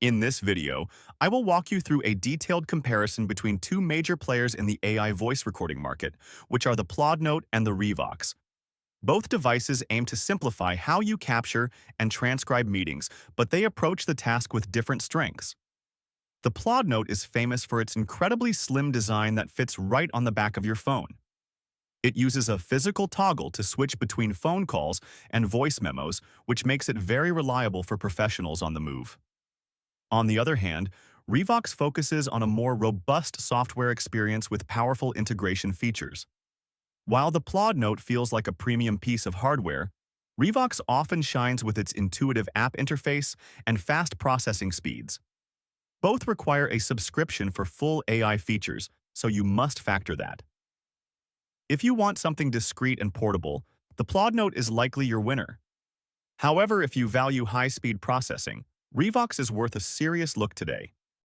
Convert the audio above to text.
In this video, I will walk you through a detailed comparison between two major players in the AI voice recording market, which are the PLAUD Note and the Revox. Both devices aim to simplify how you capture and transcribe meetings, but they approach the task with different strengths. The PLAUD Note is famous for its incredibly slim design that fits right on the back of your phone. It uses a physical toggle to switch between phone calls and voice memos, which makes it very reliable for professionals on the move. On the other hand, Revox focuses on a more robust software experience with powerful integration features. While the PLAUD Note feels like a premium piece of hardware, Revox often shines with its intuitive app interface and fast processing speeds. Both require a subscription for full AI features, so you must factor that. If you want something discreet and portable, the PLAUD Note is likely your winner. However, if you value high-speed processing, Revox is worth a serious look today.